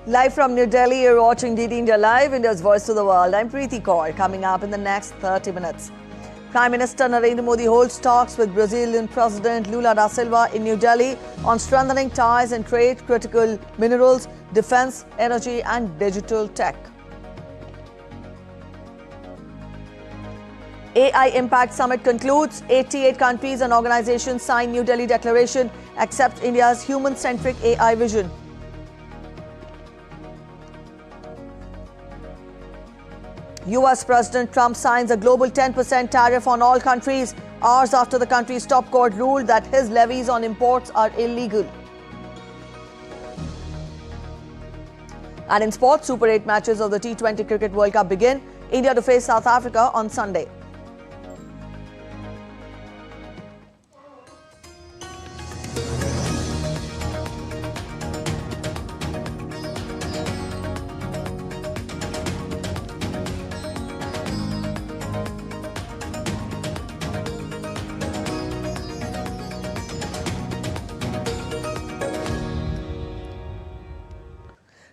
Live from New Delhi, you're watching DD India Live, India's voice to the world. I'm Preeti Kaur. Coming up in the next 30 minutes. Prime Minister Narendra Modi holds talks with Brazilian President Lula da Silva in New Delhi on strengthening ties and trade, critical minerals, defense, energy and digital tech. AI Impact Summit concludes. 88 countries and organizations sign New Delhi Declaration, accept India's human-centric AI vision. US President Trump signs a global 10% tariff on all countries, hours after the country's top court ruled that his levies on imports are illegal. And in sports, Super 8 matches of the T20 Cricket World Cup begin. India to face South Africa on Sunday.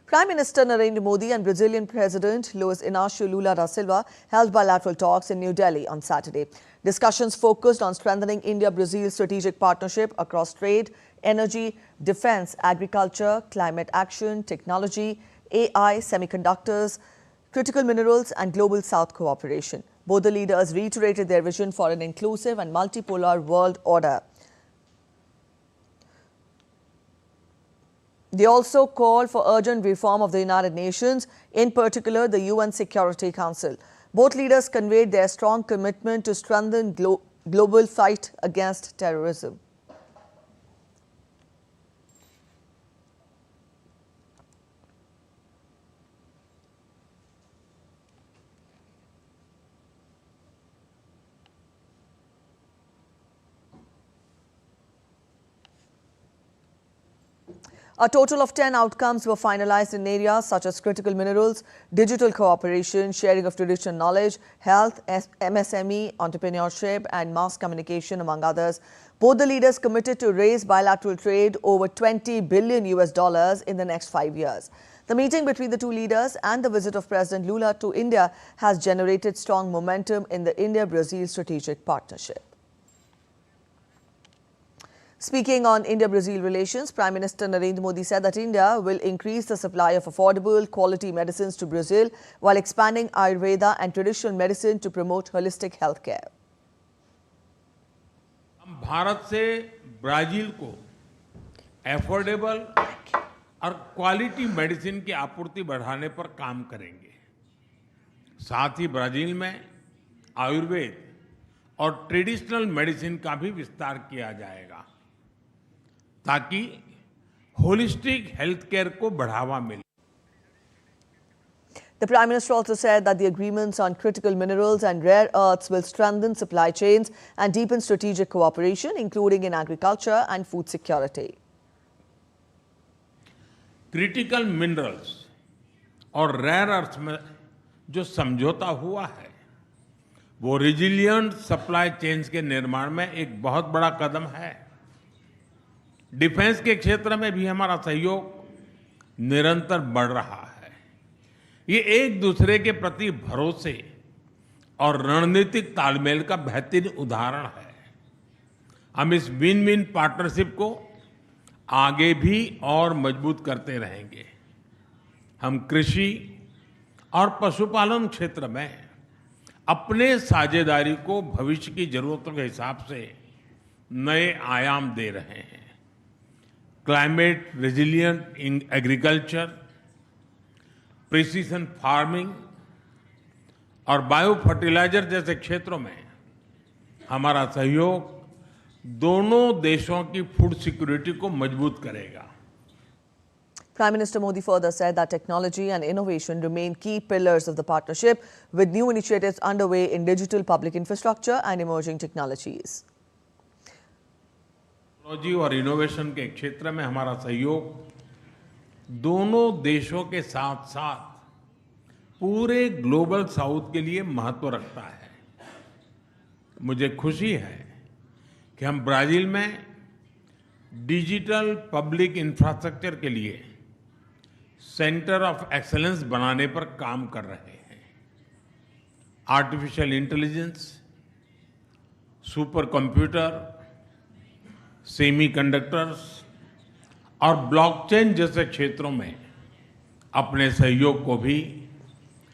Prime Minister Narendra Modi and Brazilian President Luiz Inácio Lula da Silva held bilateral talks in New Delhi on Saturday. Discussions focused on strengthening India-Brazil strategic partnership across trade, energy, defense, agriculture, climate action, technology, AI, semiconductors, critical minerals and global South cooperation. Both the leaders reiterated their vision for an inclusive and multipolar world order. They also called for urgent reform of the United Nations, in particular the UN Security Council. Both leaders conveyed their strong commitment to strengthen global fight against terrorism. A total of 10 outcomes were finalized in areas such as critical minerals, digital cooperation, sharing of traditional knowledge, health, MSME, entrepreneurship and mass communication, among others. Both the leaders committed to raise bilateral trade over $20 billion in the next 5 years. The meeting between the two leaders and the visit of President Lula to India has generated strong momentum in the India-Brazil strategic partnership. Speaking on India-Brazil relations, Prime Minister Narendra Modi said that India will increase the supply of affordable, quality medicines to Brazil while expanding Ayurveda and traditional medicine to promote holistic healthcare. हम भारत से Brazil को affordable और quality medicine की आपूर्ति बढ़ाने पर काम करेंगे। साथ ही ब्राजील में आयुर्वेद और ट्रेडिशनल मेडिसिन का भी विस्तार किया जाएगा ताकि होलिस्टिक हेल्थ केयर को बढ़ावा मिले। The Prime Minister also said that the agreements on critical minerals and rare earths will strengthen supply chains and deepen strategic cooperation, including in agriculture and food security. Critical minerals और rare earth's में जो समझौता हुआ है, वो resilient supply chains के निर्माण में एक बहुत बड़ा कदम है। डिफेंस के क्षेत्र में भी हमारा सहयोग निरंतर बढ़ रहा है। ये एक दूसरे के प्रति भरोसे और रणनीतिक तालमेल का बेहतरीन उदाहरण है। हम इस विन विन पार्टनरशिप को आगे भी और मजबूत करते रहेंगे। हम कृषि और पशुपालन क्षेत्र में अपने साझेदारी को भविष्य की जरूरतों के हिसाब से नए आयाम दे रहे हैं। Climate resilient in agriculture, precision farming और बायो फर्टिलाइजर जैसे क्षेत्रों में हमारा सहयोग दोनों देशों की फूड सिक्योरिटी को मजबूत करेगा। Prime Minister Modi further said that technology and innovation remain key pillars of the partnership, with new initiatives underway in digital public infrastructure and emerging technologies. Technology और इनोवेशन के क्षेत्र में हमारा सहयोग दोनों देशों के साथ साथ पूरे ग्लोबल साउथ के लिए महत्व रखता है। मुझे खुशी है कि हम ब्राजील में डिजिटल पब्लिक इंफ्रास्ट्रक्चर के लिए सेंटर ऑफ एक्सीलेंस बनाने पर काम कर रहे हैं। Artificial intelligence, super computer, semiconductors और ब्लॉकचेन जैसे क्षेत्रों में अपने सहयोग को भी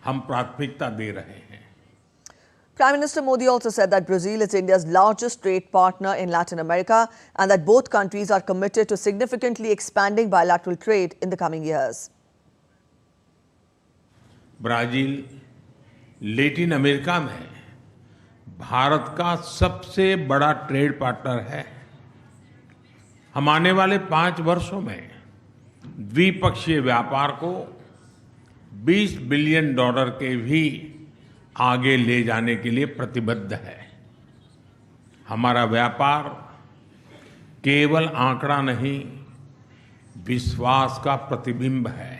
हम प्राथमिकता दे रहे हैं। Prime Minister Modi also said that Brazil is India's largest trade partner in Latin America and that both countries are committed to significantly expanding bilateral trade in the coming years. Brazil Latin America में भारत का सबसे बड़ा trade partner है। हम आने वाले 5 वर्षों में द्विपक्षीय व्यापार को $20 बिलियन के भी आगे ले जाने के लिए प्रतिबद्ध है। हमारा व्यापार केवल आंकड़ा नहीं, विश्वास का प्रतिबिंब है।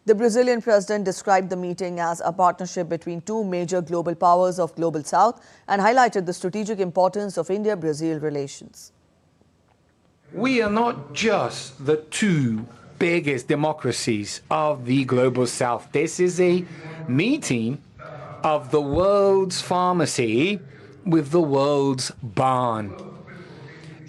The Brazilian president described the meeting as a partnership between two major global powers of Global South and highlighted the strategic importance of India-Brazil relations. We are not just the two biggest democracies of the Global South. This is a meeting of the world's pharmacy with the world's barn,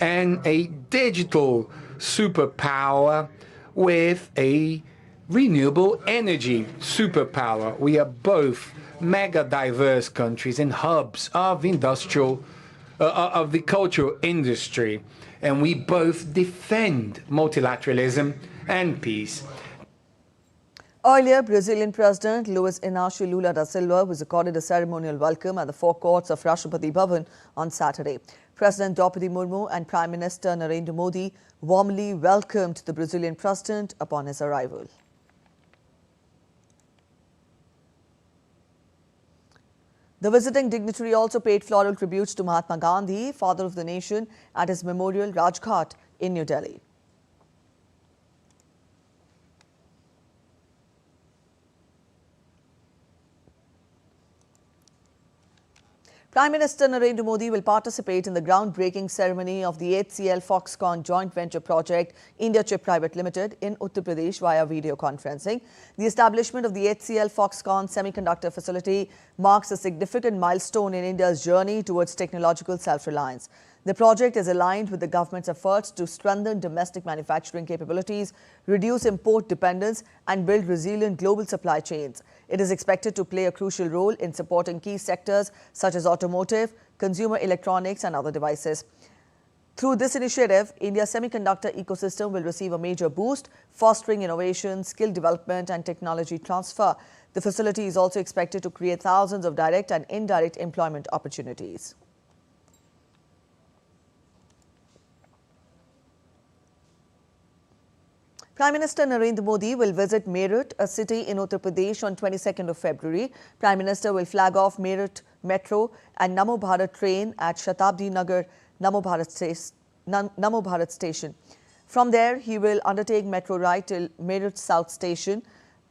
and a digital superpower with a renewable energy superpower. We are both mega diverse countries and hubs of of the cultural industry, and we both defend multilateralism and peace. Earlier, Brazilian President Luiz Inácio Lula da Silva was accorded a ceremonial welcome at the forecourts of Rashtrapati Bhavan on Saturday. President Draupadi Murmu and Prime Minister Narendra Modi warmly welcomed the Brazilian president upon his arrival. The visiting dignitary also paid floral tributes to Mahatma Gandhi, father of the nation, at his memorial Rajghat in New Delhi. Prime Minister Narendra Modi will participate in the groundbreaking ceremony of the HCL Foxconn joint venture project India Chip Private Limited in Uttar Pradesh via video conferencing. The establishment of the HCL Foxconn Semiconductor facility marks a significant milestone in India's journey towards technological self-reliance. The project is aligned with the government's efforts to strengthen domestic manufacturing capabilities, reduce import dependence, and build resilient global supply chains. It is expected to play a crucial role in supporting key sectors such as automotive, consumer electronics, and other devices. Through this initiative, India's semiconductor ecosystem will receive a major boost, fostering innovation, skill development, and technology transfer. The facility is also expected to create thousands of direct and indirect employment opportunities. Prime Minister Narendra Modi will visit Meerut, a city in Uttar Pradesh, on 22nd of February. Prime Minister will flag off Meerut Metro and Namo Bharat train at Shatabdi Nagar Namo Bharat Station. From there, he will undertake metro ride till Meerut South Station.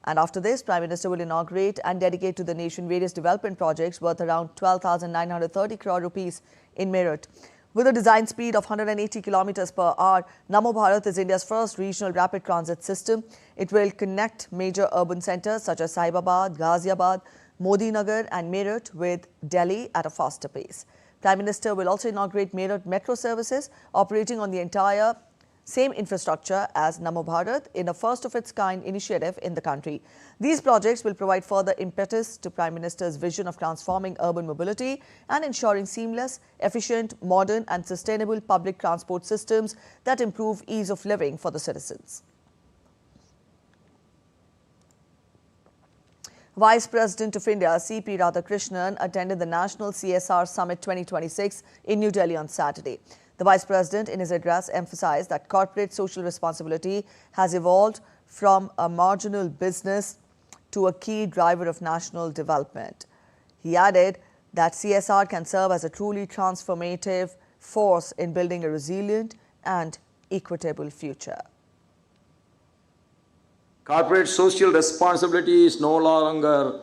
And after this, Prime Minister will inaugurate and dedicate to the nation various development projects worth around 12,930 crore rupees in Meerut. With a design speed of 180 kilometers per hour, Namo Bharat is India's first regional rapid transit system. It will connect major urban centers such as Saibabad, Ghaziabad, Modi Nagar and Meerut with Delhi at a faster pace. Prime Minister will also inaugurate Meerut metro services operating on the entire same infrastructure as Namo Bharat in a first-of-its-kind initiative in the country. These projects will provide further impetus to Prime Minister's vision of transforming urban mobility and ensuring seamless, efficient, modern and sustainable public transport systems that improve ease of living for the citizens. Vice President of India, C.P. Radhakrishnan, attended the National CSR Summit 2026 in New Delhi on Saturday. The Vice President, in his address, emphasized that corporate social responsibility has evolved from a marginal business to a key driver of national development. He added that CSR can serve as a truly transformative force in building a resilient and equitable future. Corporate social responsibility is no longer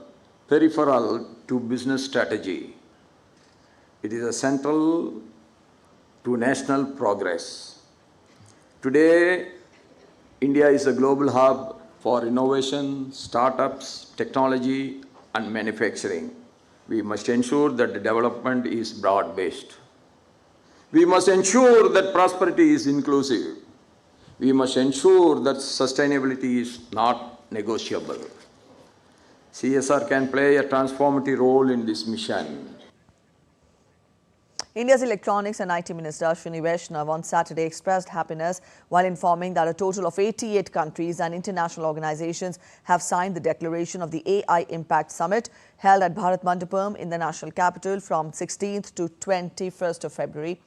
peripheral to business strategy. It is central to national progress. Today, India is a global hub for innovation, startups, technology, and manufacturing. We must ensure that the development is broad-based. We must ensure that prosperity is inclusive. We must ensure that sustainability is not negotiable. CSR can play a transformative role in this mission. India's Electronics and IT Minister Ashwini Vaishnav on Saturday expressed happiness while informing that a total of 88 countries and international organizations have signed the declaration of the AI Impact Summit held at Bharat Mandapam in the national capital from 16th to 21st of February.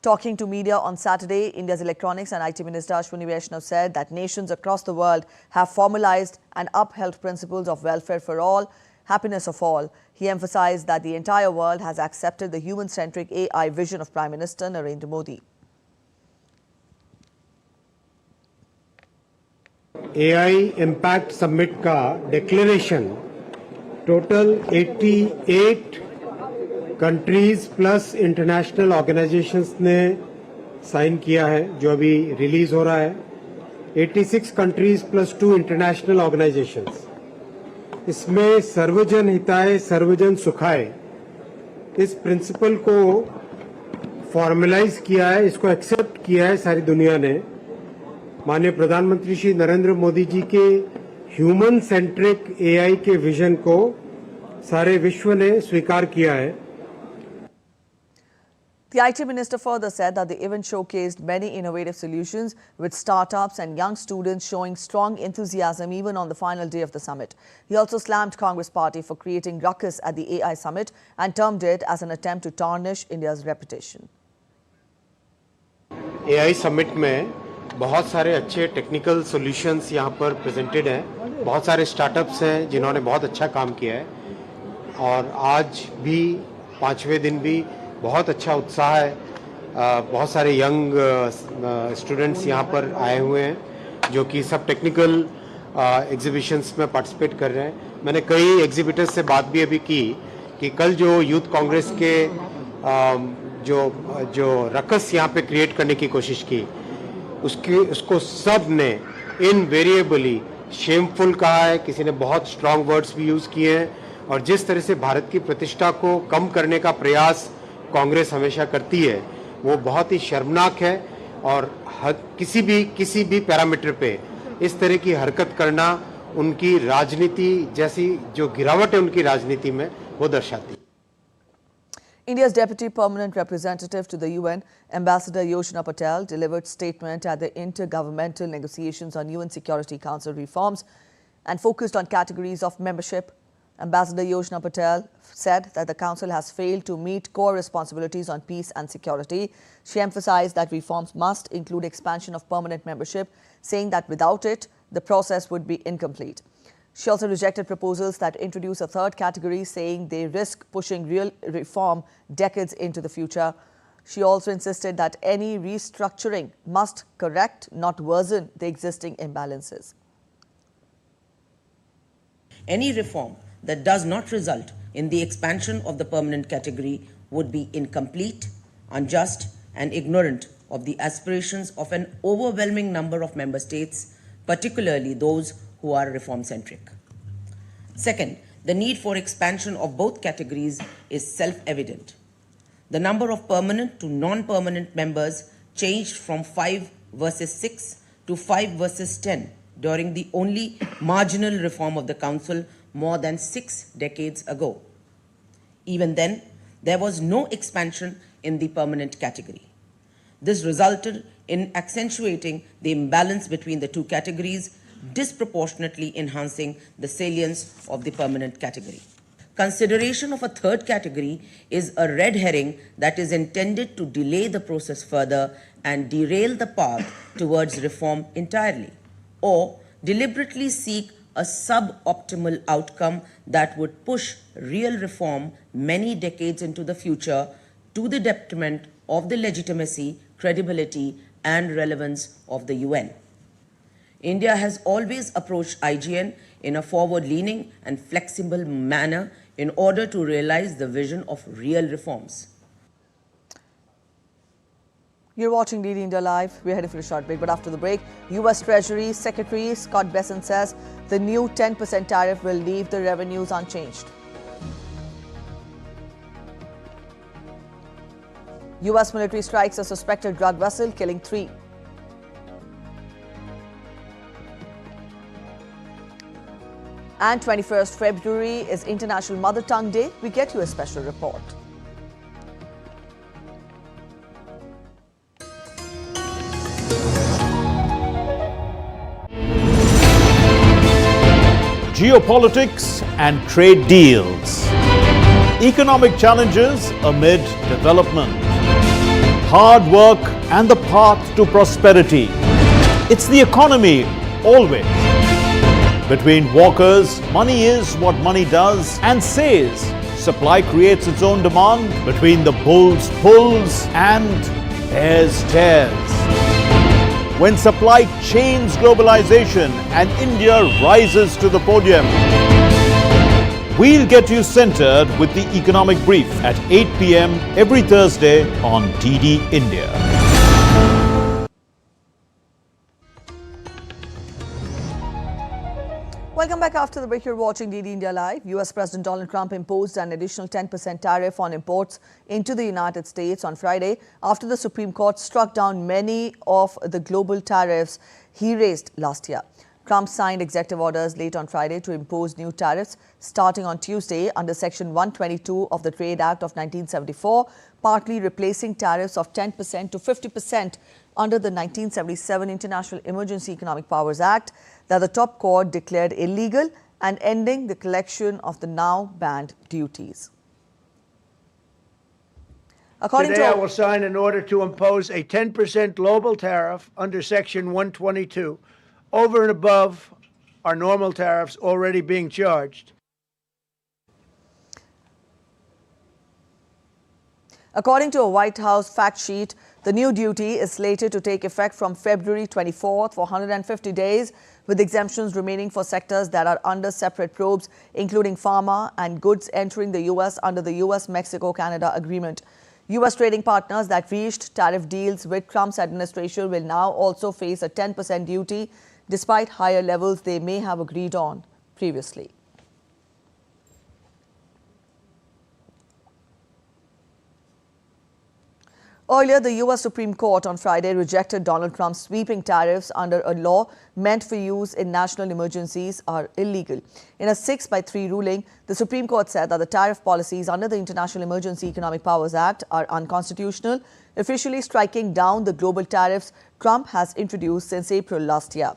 Talking to media on Saturday, India's Electronics and IT Minister Ashwini Vaishnav said that nations across the world have formalized and upheld principles of welfare for all, happiness of all. He emphasized that the entire world has accepted the human-centric AI vision of Prime Minister Narendra Modi. AI Impact Summit का declaration total 88 countries plus international organizations ने sign किया है, जो अभी release हो रहा है. 86 countries plus 2 international organizations. इसमें सर्वजन हिताय सर्वजन सुखाय इस प्रिंसिपल को फॉर्मलाइज किया है, इसको एक्सेप्ट किया है सारी दुनिया ने. माननीय प्रधानमंत्री श्री नरेंद्र मोदी जी के ह्यूमन सेंट्रिक एआई के विजन को सारे विश्व ने स्वीकार किया है. The IT Minister further said that the event showcased many innovative solutions with startups and young students showing strong enthusiasm even on the final day of the summit. He also slammed Congress Party for creating ruckus at the AI summit and termed it as an attempt to tarnish India's reputation. AI summit में बहुत सारे अच्छे technical solutions यहाँ पर presented हैं. बहुत सारे startups हैं जिन्होंने बहुत अच्छा काम किया है और आज भी 5वें दिन भी बहुत अच्छा उत्साह है. बहुत सारे यंग स्टूडेंट्स यहाँ पर आए हुए हैं जो कि सब टेक्निकल एग्जीबिशंस में पार्टिसिपेट कर रहे हैं. मैंने कई एग्जीबिटर्स से बात भी अभी की कि कल जो यूथ कांग्रेस के जो रकस यहाँ पे क्रिएट करने की कोशिश की उसको सब ने इनवेरिएबली शेमफुल कहा है. किसी ने बहुत स्ट्रांग वर्ड्स भी यूज़ किए हैं और जिस तरह से भारत की प्रतिष्ठा को कम करने का प्रयास कांग्रेस हमेशा करती है वो बहुत ही शर्मनाक है और किसी भी पैरामीटर पे इस तरह की हरकत करना उनकी राजनीति जैसी जो गिरावट है उनकी राजनीति में वो दर्शाती है. India's Deputy Permanent Representative to the UN, Ambassador Yoshna Patel, delivered statement at the Intergovernmental Negotiations on UN Security Council reforms and focused on categories of membership. Ambassador Yoshna Patel said that the Council has failed to meet core responsibilities on peace and security. She emphasized that reforms must include expansion of permanent membership, saying that without it, the process would be incomplete. She also rejected proposals that introduce a third category, saying they risk pushing real reform decades into the future. She also insisted that any restructuring must correct, not worsen, the existing imbalances. Any reform that does not result in the expansion of the permanent category would be incomplete, unjust, and ignorant of the aspirations of an overwhelming number of member states, particularly those who are reform-centric. Second, the need for expansion of both categories is self-evident. The number of permanent to non-permanent members changed from 5 versus 6 to 5 versus 10 during the only marginal reform of the Council more than 6 decades ago. Even then, there was no expansion in the permanent category. This resulted in accentuating the imbalance between the two categories, disproportionately enhancing the salience of the permanent category. Consideration of a third category is a red herring that is intended to delay the process further and derail the path towards reform entirely, or deliberately seek a suboptimal outcome that would push real reform many decades into the future to the detriment of the legitimacy, credibility, and relevance of the UN. India has always approached IGN in a forward-leaning and flexible manner in order to realize the vision of real reforms. You're watching DD India Live. We're heading for a short break, but after the break, U.S. Treasury Secretary Scott Bessent says the new 10% tariff will leave the revenues unchanged. U.S. military strikes a suspected drug vessel, killing 3. And 21st February is International Mother Tongue Day. We get you a special report. Geopolitics and trade deals. Economic challenges amid development. Hard work and the path to prosperity. It's the economy, always. Between walkers, money is what money does and says. Supply creates its own demand. Between the bulls pulls and bears tears. When supply chains globalization and India rises to the podium. We'll get you centered with the economic brief at 8 p.m. every Thursday on DD India. Welcome back after the break. You're watching DD India Live. US President Donald Trump imposed an additional 10% tariff on imports into the United States on Friday after the Supreme Court struck down many of the global tariffs he raised last year. Trump signed executive orders late on Friday to impose new tariffs starting on Tuesday under Section 122 of the Trade Act of 1974, partly replacing tariffs of 10% to 50% under the 1977 International Emergency Economic Powers Act that the top court declared illegal and ending the collection of the now banned duties. Today I will sign an order to impose a 10% global tariff under Section 122 over and above our normal tariffs already being charged. According to a White House fact sheet, the new duty is slated to take effect from February 24th for 150 days, with exemptions remaining for sectors that are under separate probes, including pharma and goods entering the U.S. under the U.S.-Mexico-Canada agreement. U.S. trading partners that reached tariff deals with Trump's administration will now also face a 10% duty, despite higher levels they may have agreed on previously. Earlier, the U.S. Supreme Court on Friday rejected Donald Trump's sweeping tariffs under a law meant for use in national emergencies are illegal. In a 6-3 ruling, the Supreme Court said that the tariff policies under the International Emergency Economic Powers Act are unconstitutional, officially striking down the global tariffs Trump has introduced since April last year.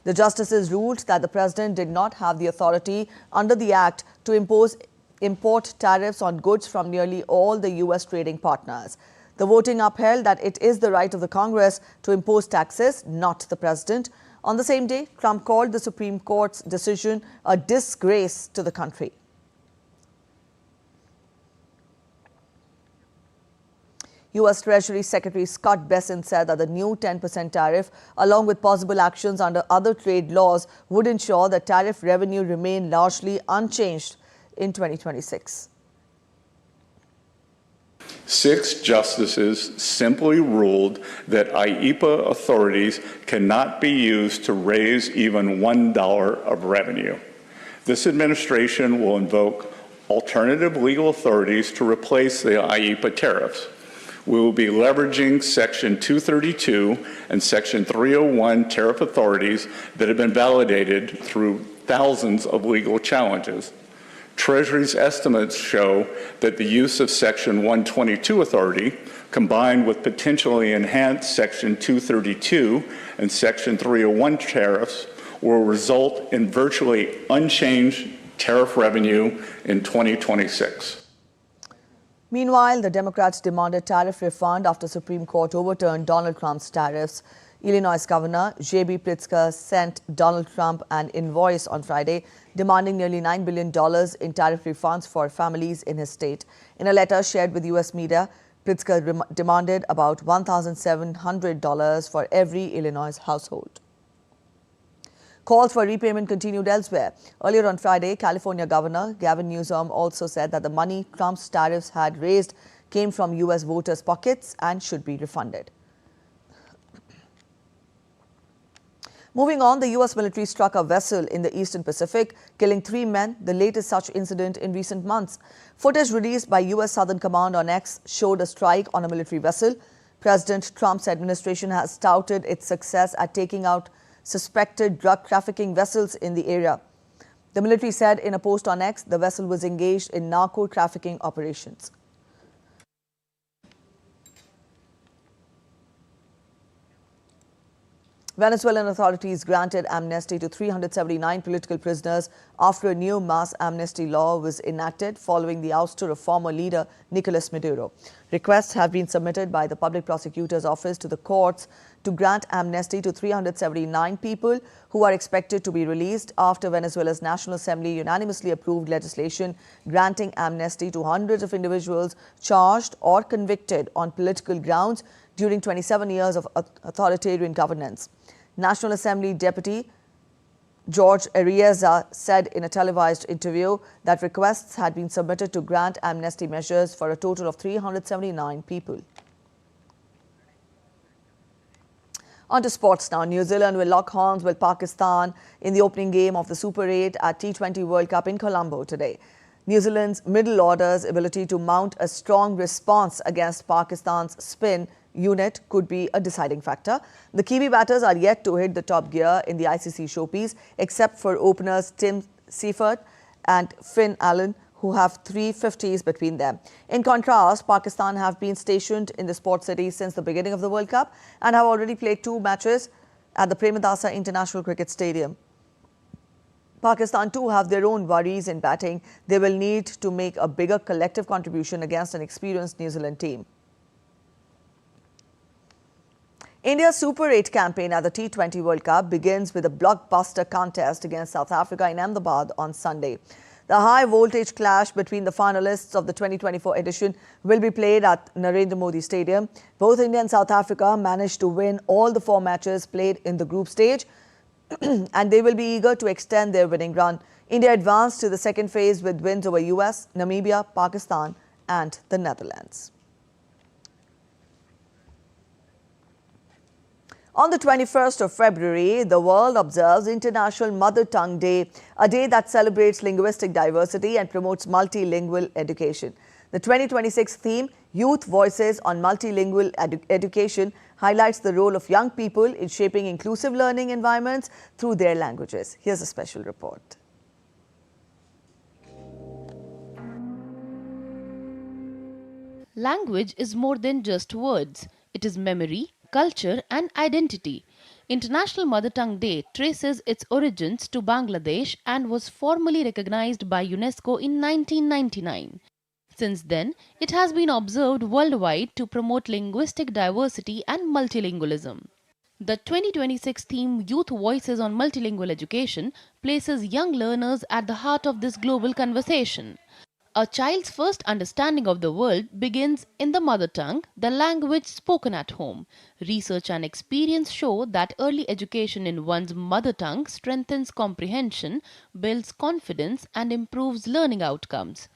The justices ruled that the president did not have the authority under the act to impose import tariffs on goods from nearly all the U.S. trading partners. The voting upheld that it is the right of the Congress to impose taxes, not the president. On the same day, Trump called the Supreme Court's decision a disgrace to the country. U.S. Treasury Secretary Scott Bessent said that the new 10% tariff, along with possible actions under other trade laws, would ensure that tariff revenue remain largely unchanged in 2026. 6 justices simply ruled that IEEPA authorities cannot be used to raise even $1 of revenue. This administration will invoke alternative legal authorities to replace the IEEPA tariffs. We will be leveraging Section 232 and Section 301 tariff authorities that have been validated through thousands of legal challenges. Treasury's estimates show that the use of Section 122 authority, combined with potentially enhanced Section 232 and Section 301 tariffs, will result in virtually unchanged tariff revenue in 2026. Meanwhile, the Democrats demanded tariff refund after Supreme Court overturned Donald Trump's tariffs. Illinois Governor J.B. Pritzker sent Donald Trump an invoice on Friday demanding nearly $9 billion in tariff refunds for families in his state. In a letter shared with U.S. media, Pritzker demanded about $1,700 for every Illinois household. Calls for repayment continued elsewhere. Earlier on Friday, California Governor Gavin Newsom also said that the money Trump's tariffs had raised came from U.S. voters' pockets and should be refunded. Moving on, the U.S. military struck a vessel in the Eastern Pacific, killing 3 men, the latest such incident in recent months. Footage released by U.S. Southern Command on X showed a strike on a military vessel. President Trump's administration has touted its success at taking out suspected drug trafficking vessels in the area. The military said in a post on X the vessel was engaged in narco trafficking operations. Venezuelan authorities granted amnesty to 379 political prisoners after a new mass amnesty law was enacted following the ouster of former leader Nicolas Maduro. Requests have been submitted by the Public Prosecutor's Office to the courts to grant amnesty to 379 people who are expected to be released after Venezuela's National Assembly unanimously approved legislation granting amnesty to hundreds of individuals charged or convicted on political grounds during 27 years of authoritarian governance. National Assembly Deputy George Arieza said in a televised interview that requests had been submitted to grant amnesty measures for a total of 379 people. On to sports now. New Zealand will lock horns with Pakistan in the opening game of the Super 8 at T20 World Cup in Colombo today. New Zealand's middle order's ability to mount a strong response against Pakistan's spin unit could be a deciding factor. The Kiwi batters are yet to hit the top gear in the ICC showpiece, except for openers Tim Seifert and Finn Allen, who have 350s between them. In contrast, Pakistan have been stationed in the sports city since the beginning of the World Cup and have already played 2 matches at the Premadasa International Cricket Stadium. Pakistan too have their own worries in batting. They will need to make a bigger collective contribution against an experienced New Zealand team. India's Super 8 campaign at the T20 World Cup begins with a blockbuster contest against South Africa in Ahmedabad on Sunday. The high-voltage clash between the finalists of the 2024 edition will be played at Narendra Modi Stadium. Both India and South Africa managed to win all the 4 matches played in the group stage and they will be eager to extend their winning run. India advanced to the second phase with wins over US, Namibia, Pakistan and the Netherlands. On the 21st of February, the world observes International Mother Tongue Day, a day that celebrates linguistic diversity and promotes multilingual education. The 2026 theme, Youth Voices on Multilingual Education, highlights the role of young people in shaping inclusive learning environments through their languages. Here's a special report. Language is more than just words. It is memory, culture and identity. International Mother Tongue Day traces its origins to Bangladesh and was formally recognized by UNESCO in 1999. Since then, it has been observed worldwide to promote linguistic diversity and multilingualism. The 2026 theme Youth Voices on Multilingual Education places young learners at the heart of this global conversation. A child's first understanding of the world begins in the mother tongue, the language spoken at home. Research and experience show that early education in one's mother tongue strengthens comprehension, builds confidence, and improves learning outcomes.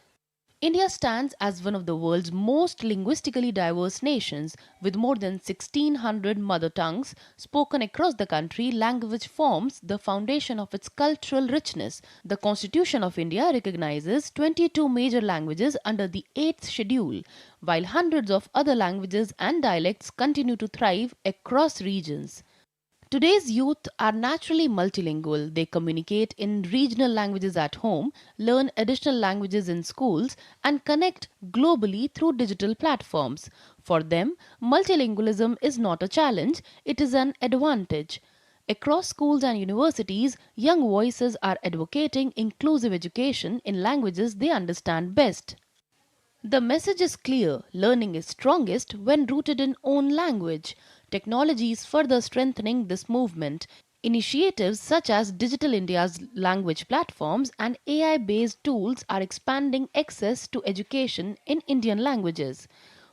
India stands as one of the world's most linguistically diverse nations. With more than 1,600 mother tongues spoken across the country, language forms the foundation of its cultural richness. The Constitution of India recognizes 22 major languages under the 8th schedule, while hundreds of other languages and dialects continue to thrive across regions. Today's youth are naturally multilingual. They communicate in regional languages at home, learn additional languages in schools, and connect globally through digital platforms. For them, multilingualism is not a challenge, it is an advantage. Across schools and universities, young voices are advocating inclusive education in languages they understand best. The message is clear: learning is strongest when rooted in own language. Technology is further strengthening this movement. Initiatives such as Digital India's language platforms and AI-based tools are expanding access to education in Indian languages.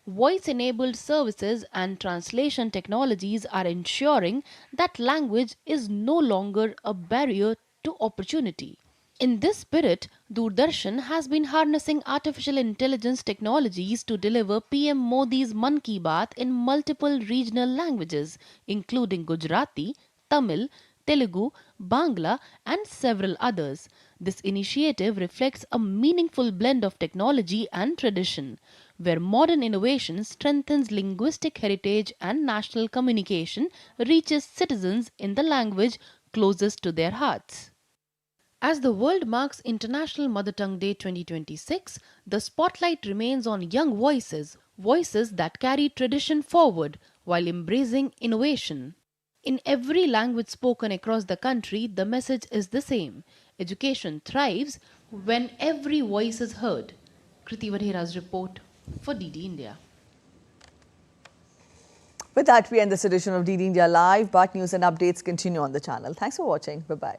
Voice-enabled services and translation technologies are ensuring that language is no longer a barrier to opportunity. In this spirit, Doordarshan has been harnessing artificial intelligence technologies to deliver PM Modi's Mann Ki Baat in multiple regional languages, including Gujarati, Tamil, Telugu, Bangla, and several others. This initiative reflects a meaningful blend of technology and tradition, where modern innovation strengthens linguistic heritage and national communication reaches citizens in the language closest to their hearts. As the world marks International Mother Tongue Day 2026, the spotlight remains on young voices, voices that carry tradition forward while embracing innovation. In every language spoken across the country, the message is the same. Education thrives when every voice is heard. Kriti Vadhera's report for DD India. With that, we end this edition of DD India Live, but news and updates continue on the channel. Thanks for watching. Bye-bye.